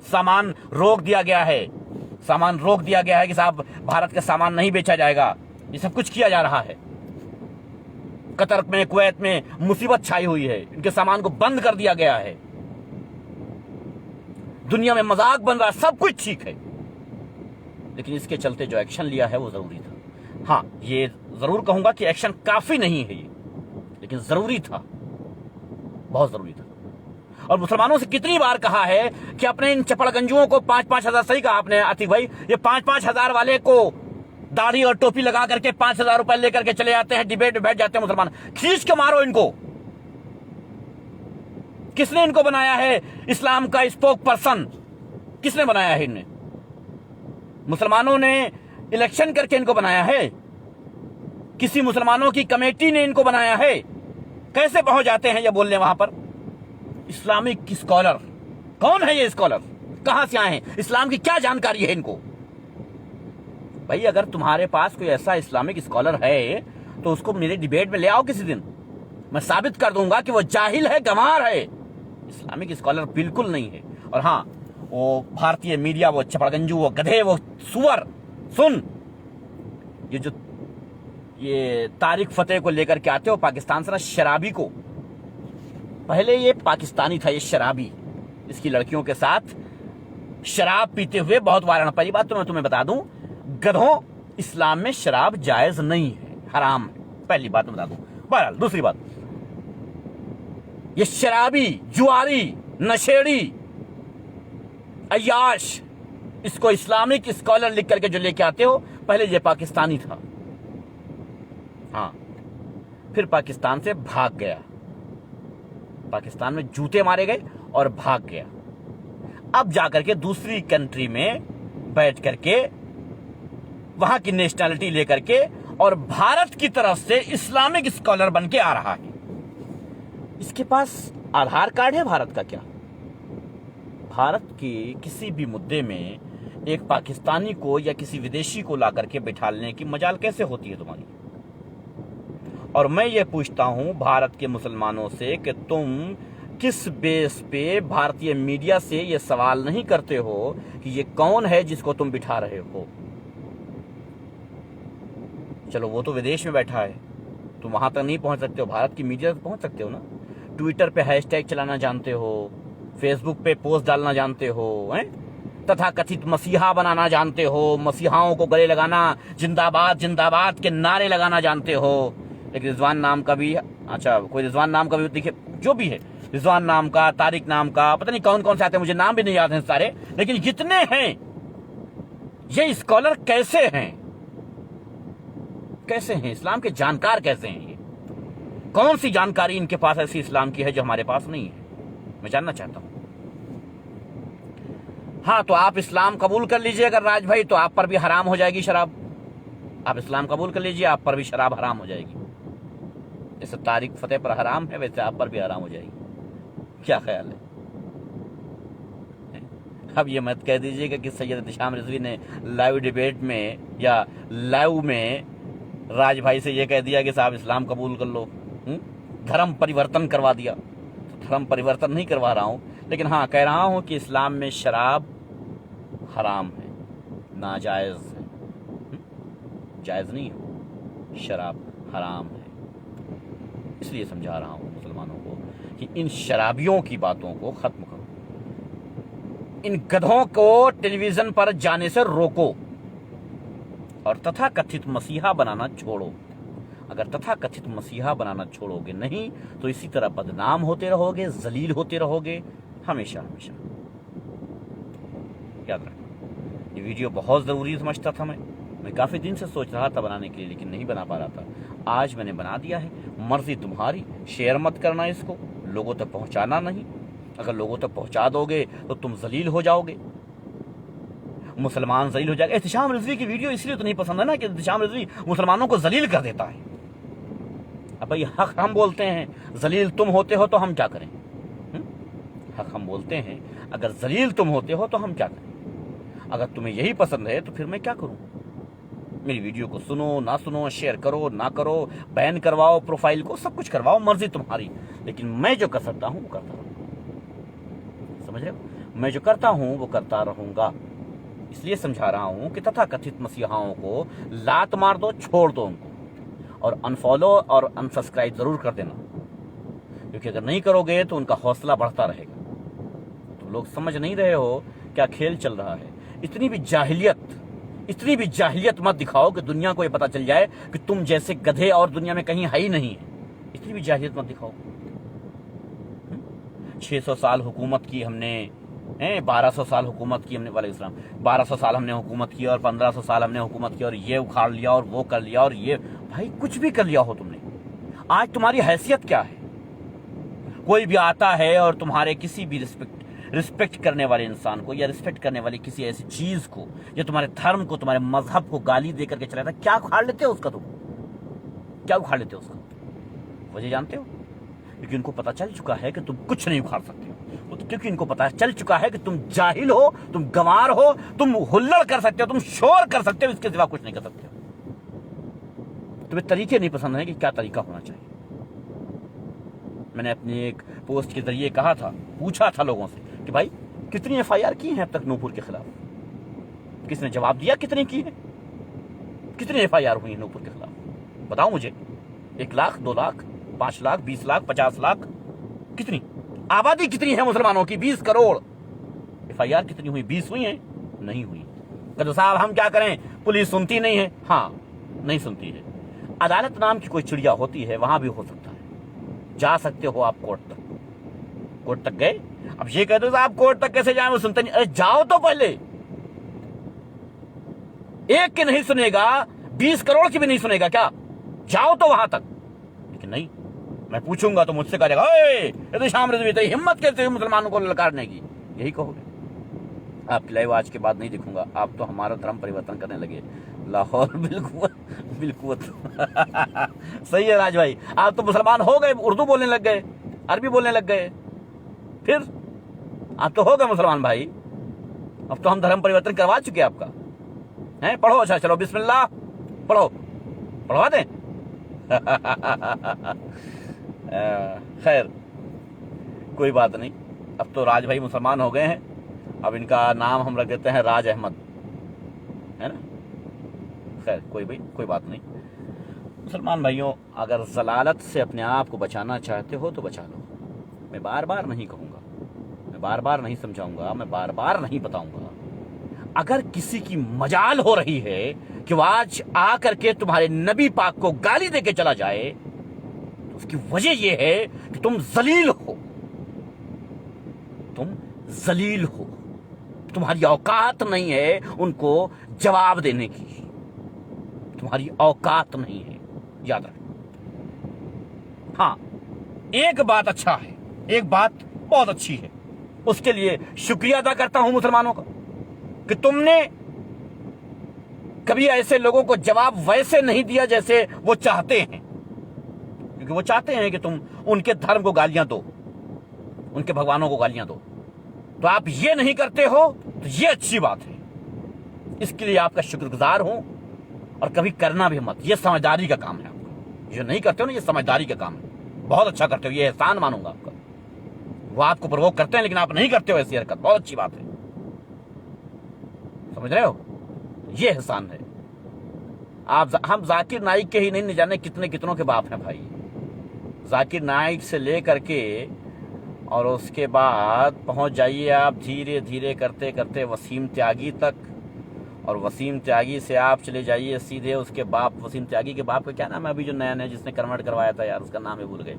सामान रोक दिया गया है कि साहब भारत का सामान नहीं बेचा जाएगा। ये सब कुछ किया जा रहा है। कतर में, कुवैत में मुसीबत छाई हुई है, इनके सामान को बंद कर दिया गया है। दुनिया में मजाक बन रहा है, सब कुछ ठीक है, लेकिन इसके चलते जो एक्शन लिया है वो जरूरी था। हां, ये जरूर कहूंगा कि एक्शन काफी नहीं है ये, लेकिन जरूरी था, बहुत जरूरी था। और मुसलमानों से कितनी बार कहा है कि अपने इन चपड़गंजुओं को 5-5 हजार, सही कहा आपने आतिक भाई, ये 5-5 हजार वाले को दाढ़ी और टोपी लगा करके 5,000 रुपए लेकर के चले जाते हैं, डिबेट में बैठ जाते हैं मुसलमान। खींच के मारो इनको। किसने इनको बनाया है इस्लाम का स्पोक पर्सन? किसने बनाया है इन्हें? मुसलमानों ने इलेक्शन करके इनको बनाया है? किसी मुसलमानों की कमेटी ने इनको बनाया है? कैसे पहुंच जाते हैं ये बोलने वहां पर? Islamic scholar. कौन है ये स्कॉलर? कहां से आए हैं? इस्लाम की क्या जानकारी है इनको? भाई अगर तुम्हारे पास कोई ऐसा इस्लामिक स्कॉलर है तो उसको मेरे डिबेट में ले आओ किसी दिन, मैं साबित कर दूंगा कि वो जाहिल है, गंवार है, इस्लामिक स्कॉलर बिल्कुल नहीं है। और हां, वो भारतीय मीडिया, वो चपड़गंजू, वो गधे, वो सुअर, सुन, ये तारिक फतेह को लेकर के आते हो पाकिस्तान से ना, शराबी को, पहले ये पाकिस्तानी था, ये शराबी, इसकी लड़कियों के साथ शराब पीते हुए बहुत वायरल। पहली बात तो मैं तुम्हें बता दूं, गधों, इस्लाम में शराब जायज नहीं है, हराम है, पहली बात मैं बता दूं। बहरहाल दूसरी बात, ये शराबी, जुआरी, नशेड़ी, अय्याश, इसको इस्लामिक स्कॉलर लिख करके जो लेके आते हो, पहले ये पाकिस्तानी था। हां, फिर पाकिस्तान से भाग गया, पाकिस्तान में जूते मारे गए और भाग गया। अब जाकर के दूसरी कंट्री में बैठ करके वहां की नेशनैलिटी लेकर के और भारत की तरफ से इस्लामिक स्कॉलर बन के आ रहा है। इसके पास आधार कार्ड है भारत का क्या? भारत के किसी भी मुद्दे में एक पाकिस्तानी को या किसी विदेशी को ला करके बिठाने की मजाल कैसे होती है तुम्हारी? और मैं ये पूछता हूं भारत के मुसलमानों से कि तुम किस बेस पे भारतीय मीडिया से ये सवाल नहीं करते हो कि ये कौन है जिसको तुम बिठा रहे हो? चलो वो तो विदेश में बैठा है, तुम वहां तक नहीं पहुंच सकते हो, भारत की मीडिया तक पहुंच सकते हो ना। ट्विटर पे हैशटैग चलाना जानते हो, फेसबुक पे पोस्ट डालना जानते हो, हैं? तथा कथित मसीहा बनाना जानते हो, मसीहाओं को गले लगाना, जिंदाबाद जिंदाबाद के नारे लगाना जानते हो। एक रिजवान नाम का भी, अच्छा कोई रिजवान नाम का भी देखिए, जो भी है, रिजवान नाम का, तारिक नाम का, पता नहीं कौन कौन से आते हैं, मुझे नाम भी नहीं याद है सारे, लेकिन जितने हैं ये स्कॉलर कैसे हैं, कैसे हैं, इस्लाम के जानकार कैसे हैं, ये कौन सी जानकारी इनके पास ऐसी इस्लाम की है जो हमारे पास नहीं है, मैं जानना चाहता हूं। हाँ, तो आप इस्लाम कबूल कर लीजिए अगर राज भाई, तो आप पर भी हराम हो जाएगी शराब। आप इस्लाम कबूल कर लीजिए, आप पर भी शराब हराम हो जाएगी। जैसे तारिक फतेह पर हराम है, वैसे आप पर भी हराम हो जाएगी। क्या ख्याल है? अब ये मत कह दीजिएगा कि सैयद एहतिशाम रिजवी ने लाइव डिबेट में या लाइव में राज भाई से ये कह दिया कि साहब इस्लाम कबूल कर लो, धर्म परिवर्तन करवा दिया। तो धर्म परिवर्तन नहीं करवा रहा हूं, लेकिन हाँ कह रहा हूं कि इस्लाम में शराब हराम है, नाजायज है, जायज नहीं है, शराब हराम है। इसलिए समझा रहा हूं मुसलमानों को कि इन शराबियों की बातों को खत्म करो, इन गधों को टेलीविजन पर जाने से रोको और तथा कथित मसीहा बनाना छोड़ो। अगर तथा कथित मसीहा बनाना छोड़ोगे नहीं तो इसी तरह बदनाम होते रहोगे, जलील होते रहोगे हमेशा हमेशा। याद रखना, ये वीडियो बहुत जरूरी समझता था मैं काफी दिन से सोच रहा था बनाने के लिए, लेकिन नहीं बना पा रहा था। आज मैंने बना दिया है। मर्जी तुम्हारी, शेयर मत करना, इसको लोगों तक पहुंचाना नहीं। अगर लोगों तक पहुंचा दोगे तो तुम जलील हो जाओगे, मुसलमान जलील हो जाएगा। एहतिशाम रिजवी की वीडियो इसलिए तो नहीं पसंद है ना कि एहतिशाम रिजवी मुसलमानों को जलील कर देता है। अब भाई हक हम बोलते हैं, जलील तुम होते हो तो हम क्या करें? हक हम बोलते हैं, अगर जलील तुम होते हो तो हम क्या करें? अगर तुम्हें यही पसंद है तो फिर मैं क्या करूं? मेरी वीडियो को सुनो ना सुनो, शेयर करो ना करो, बैन करवाओ प्रोफाइल को, सब कुछ करवाओ, मर्जी तुम्हारी। लेकिन मैं जो कर सकता हूं वो करता रहूंगा, समझ रहे हो? मैं जो करता हूं वो करता रहूंगा। इसलिए समझा रहा हूं कि तथा कथित मसीहाओं को लात मार दो, छोड़ दो उनको, और अनफॉलो और अनसब्सक्राइब जरूर कर देना, क्योंकि अगर नहीं करोगे तो उनका हौसला बढ़ता रहेगा। तुम लोग समझ नहीं रहे हो क्या खेल चल रहा है। इतनी भी जाहिलियत मत दिखाओ कि दुनिया को ये पता चल जाए कि तुम जैसे गधे और दुनिया में कहीं है ही नहीं है। इतनी भी जाहिलियत मत दिखाओ। 600 साल हुकूमत की हमने, 1200 साल हुकूमत की हमने, वालेकुम सलाम, 1200 साल हमने हुकूमत की और 1500 साल हमने हुकूमत की और ये उखाड़ लिया और वो कर लिया और ये, भाई कुछ भी कर लिया हो तुमने, आज तुम्हारी हैसियत क्या है? कोई भी आता है और तुम्हारे किसी भी रिस्पेक्ट करने वाले इंसान को या रिस्पेक्ट करने वाली किसी ऐसी चीज को या तुम्हारे धर्म को, तुम्हारे मजहब को गाली दे करके चला था, क्या उखाड़ लेते हो उसका? तुम क्या उखाड़ लेते हो उसका? वजह जानते हो? क्योंकि उनको पता चल चुका है कि तुम कुछ नहीं उखाड़ सकते हो, क्योंकि इनको पता चल चुका है कि तुम जाहिल हो, तुम गंवार हो, तुम हुल्लड़ कर सकते हो, तुम शोर कर सकते हो, इसके सिवा कुछ नहीं कर सकते हो। तुम्हें तरीके नहीं पसंद है कि क्या तरीका होना चाहिए। मैंने अपनी एक पोस्ट के जरिए कहा था, पूछा था लोगों से कि भाई कितनी एफआईआर की हैं अब तक नूपुर के खिलाफ? किसने जवाब दिया कितनी की है? कितनी एफआईआर हुई है नूपुर के खिलाफ? बताओ मुझे। 1 लाख, 2 लाख, 5 लाख, 20 लाख, 50 लाख? कितनी? आबादी कितनी है मुसलमानों की? 20 करोड़। एफआईआर कितनी हुई? 20 हुई है? नहीं हुई। कहते साहब हम क्या करें, पुलिस सुनती नहीं है। हाँ, नहीं सुनती है। अदालत नाम की कोई चिड़िया होती है, वहां भी हो सकता है, जा सकते हो आप कोर्ट तक। कोर्ट तक गए, अब ये कहते हो आप कोर्ट तक कैसे जाए, वो सुनते नहीं। अरे जाओ तो पहले। एक की नहीं सुनेगा, 20 करोड़ की भी नहीं सुनेगा क्या? जाओ तो वहां तक। लेकिन नहीं, मैं पूछूंगा तो मुझसे कहेगा एहतिशाम रिजवी तो हिम्मत कैसे हुई मुसलमानों को ललकारने की? यही कहोगे। आपकी लाइव आज के बाद नहीं दिखूंगा, आप तो हमारा धर्म परिवर्तन करने लगे। लाहौर बिल्कुल सही है राज भाई, आप तो मुसलमान हो गए, उर्दू बोलने लग गए, अरबी बोलने लग गए, फिर आप तो हो गए मुसलमान भाई। अब तो हम धर्म परिवर्तन करवा चुके आपका है। पढ़ो, अच्छा चलो बिस्मिल्लाह पढ़ो, पढ़वा दें। खैर कोई बात नहीं, अब तो राज भाई मुसलमान हो गए हैं। अब इनका नाम हम रख देते हैं राज अहमद, है ना? खैर कोई बात नहीं। मुसलमान भाइयों, अगर जलालत से अपने आप को बचाना चाहते हो तो बचा लो। मैं बार बार नहीं कहूंगा, मैं बार बार नहीं समझाऊंगा, मैं बार बार नहीं बताऊंगा। अगर किसी की मजाल हो रही है कि वो आज आकर के तुम्हारे नबी पाक को गाली देके चला जाए, तो उसकी वजह यह है कि तुम जलील हो, तुम जलील हो, तुम्हारी औकात नहीं है उनको जवाब देने की, तुम्हारी औकात नहीं है, याद रखना। हाँ, एक बात अच्छा है, एक बात बहुत अच्छी है, उसके लिए शुक्रिया अदा करता हूं मुसलमानों का कि तुमने कभी ऐसे लोगों को जवाब वैसे नहीं दिया जैसे वो चाहते हैं, क्योंकि वो चाहते हैं कि तुम उनके धर्म को गालियां दो, उनके भगवानों को गालियां दो, तो आप ये नहीं करते हो, तो ये अच्छी बात है, इसके लिए आपका शुक्रगुजार हूं। और कभी करना भी मत, ये समझदारी का काम है आपका, जो नहीं करते हो ना, ये समझदारी का काम है, बहुत अच्छा करते हो, ये एहसान मानूंगा आपका। वो आपको प्रवोक करते हैं लेकिन आप नहीं करते हो ऐसी हरकत, बहुत अच्छी बात है, समझ रहे हो, ये एहसान है। हम जाकिर नाइक के ही नहीं, न जाने कितने कितनों के बाप हैं भाई। जाकिर नाइक से लेकर के और उसके बाद पहुंच जाइए आप धीरे धीरे करते करते वसीम त्यागी तक, और वसीम त्यागी से आप चले जाइए सीधे उसके बाप, वसीम त्यागी के बाप का क्या नाम है अभी जो नया नया जिसने कन्वर्ट करवाया था यार, उसका नाम ही भूल गए,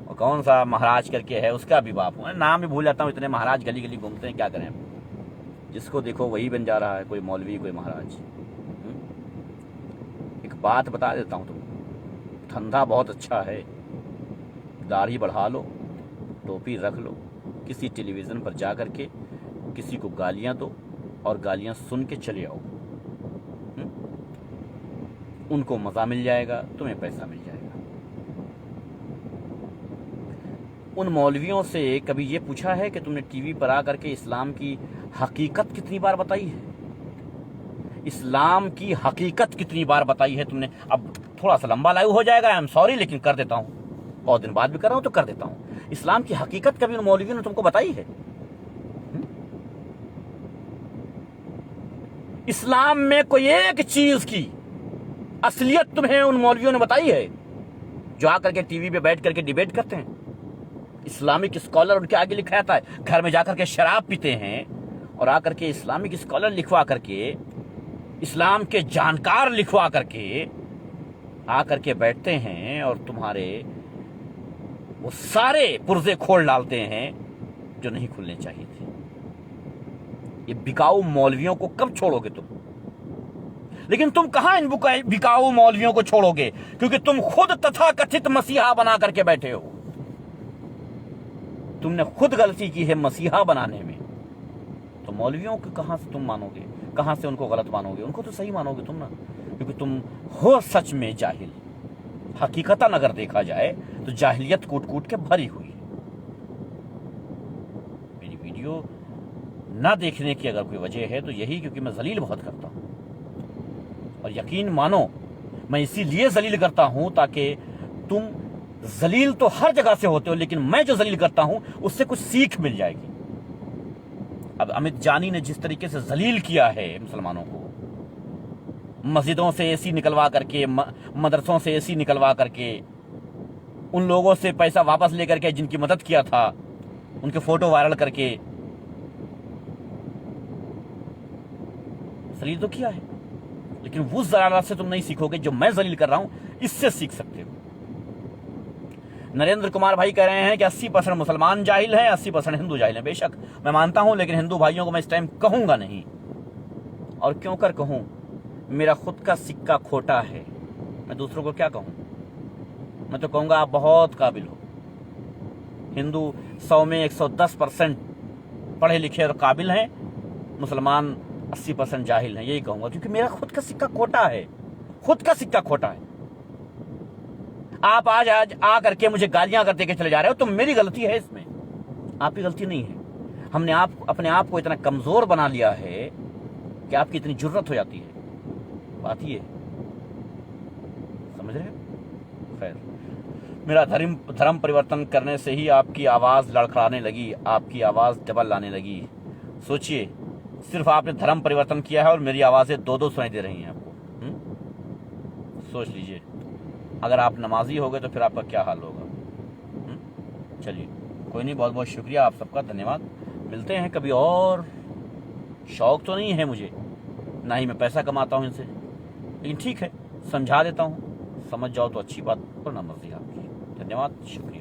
और कौन सा महाराज करके है, उसका भी बाप हूँ, नाम भी भूल जाता हूँ, इतने महाराज गली गली घूमते हैं, क्या करें, जिसको देखो वही बन जा रहा है, कोई मौलवी कोई महाराज। एक बात बता देता हूँ तुम, धंधा बहुत अच्छा है, दाढ़ी बढ़ा लो, टोपी रख लो, किसी टेलीविज़न पर जा कर के किसी को गालियां दो और गालियां सुन के चले आओ, उनको मज़ा मिल जाएगा, तुम्हें पैसा मिल जाएगा। उन मौलवियों से कभी ये पूछा है कि तुमने टीवी पर आकर के इस्लाम की हकीकत कितनी बार बताई है, इस्लाम की हकीकत कितनी बार बताई है तुमने? अब थोड़ा सा लंबा लाइव हो जाएगा, आई एम सॉरी, लेकिन कर देता हूं, बहुत दिन बाद भी कर रहा हूं तो कर देता हूं। इस्लाम की हकीकत कभी उन मौलवियों ने तुमको बताई है? इस्लाम में कोई एक चीज की असलियत तुम्हें उन मौलवियों ने बताई है जो आकर के टीवी पे बैठ करके डिबेट करते हैं? इस्लामिक स्कॉलर उनके आगे लिखा जाता है, घर में जाकर के शराब पीते हैं और आकर के इस्लामिक स्कॉलर लिखवा करके, इस्लाम के जानकार लिखवा करके आकर के बैठते हैं और तुम्हारे वो सारे पुर्जे खोल डालते हैं जो नहीं खुलने चाहिए थे। ये बिकाऊ मौलवियों को कब छोड़ोगे तुम? लेकिन तुम कहां इन बिकाऊ मौलवियों को छोड़ोगे, क्योंकि तुम खुद तथाकथित मसीहा बना करके बैठे हो। तुमने खुद गलती की है मसीहा बनाने में, तो मौलवियों को कहां से तुम मानोगे, कहां से उनको गलत मानोगे? उनको तो सही मानोगे तुम ना, क्योंकि तुम हो सच में जाहिल। हकीकतन अगर देखा जाए तो जाहिलियत कूट कूट के भरी हुई है। मेरी वीडियो ना देखने की अगर कोई वजह है तो यही क्योंकि मैं जलील बहुत करता हूं, और यकीन मानो मैं इसीलिए जलील करता हूं ताकि तुम जलील तो हर जगह से होते हो, लेकिन मैं जो जलील करता हूं उससे कुछ सीख मिल जाएगी। अब अमित जानी ने जिस तरीके से जलील किया है मुसलमानों को, मस्जिदों से एसी निकलवा करके, मदरसों से एसी निकलवा करके, उन लोगों से पैसा वापस लेकर के जिनकी मदद किया था उनके फोटो वायरल करके जलील तो किया है, लेकिन उस जलालत से तुम नहीं सीखोगे जो मैं जलील कर रहा हूं, इससे सीख सकते हो। नरेंद्र कुमार भाई कह रहे हैं कि 80% मुसलमान जाहिल हैं, 80% हिंदू जाहिल हैं। बेशक मैं मानता हूं, लेकिन हिंदू भाइयों को मैं इस टाइम कहूंगा नहीं, और क्यों कर कहूं, मेरा खुद का सिक्का खोटा है, मैं दूसरों को क्या कहूं? मैं तो कहूंगा आप बहुत काबिल हो। हिंदू 100 में 110% पढ़े लिखे और काबिल हैं, मुसलमान 80% जाहिल हैं, यही कहूंगा, क्योंकि मेरा खुद का सिक्का खोटा है, खुद का सिक्का खोटा है। आप आज आ करके मुझे गालियां करते के चले जा रहे हो, तो मेरी गलती है इसमें, आपकी गलती नहीं है। हमने अपने आप को इतना कमजोर बना लिया है कि आपकी इतनी जुर्रत हो जाती है, बात ये समझ रहे हो? खैर, मेरा धर्म परिवर्तन करने से ही आपकी आवाज लड़खड़ाने लगी, आपकी आवाज डबल लाने लगी। सोचिए, सिर्फ आपने धर्म परिवर्तन किया है और मेरी आवाजें दो दो सुनाई दे रही हैं आपको। सोच लीजिए, अगर आप नमाजी हो गए तो फिर आपका क्या हाल होगा। चलिए, कोई नहीं, बहुत बहुत शुक्रिया आप सबका, धन्यवाद। मिलते हैं कभी और। शौक तो नहीं है मुझे, ना ही मैं पैसा कमाता हूं इनसे, लेकिन ठीक है, समझा देता हूं, समझ जाओ तो अच्छी बात, वरना मर्जी आपकी। धन्यवाद, शुक्रिया।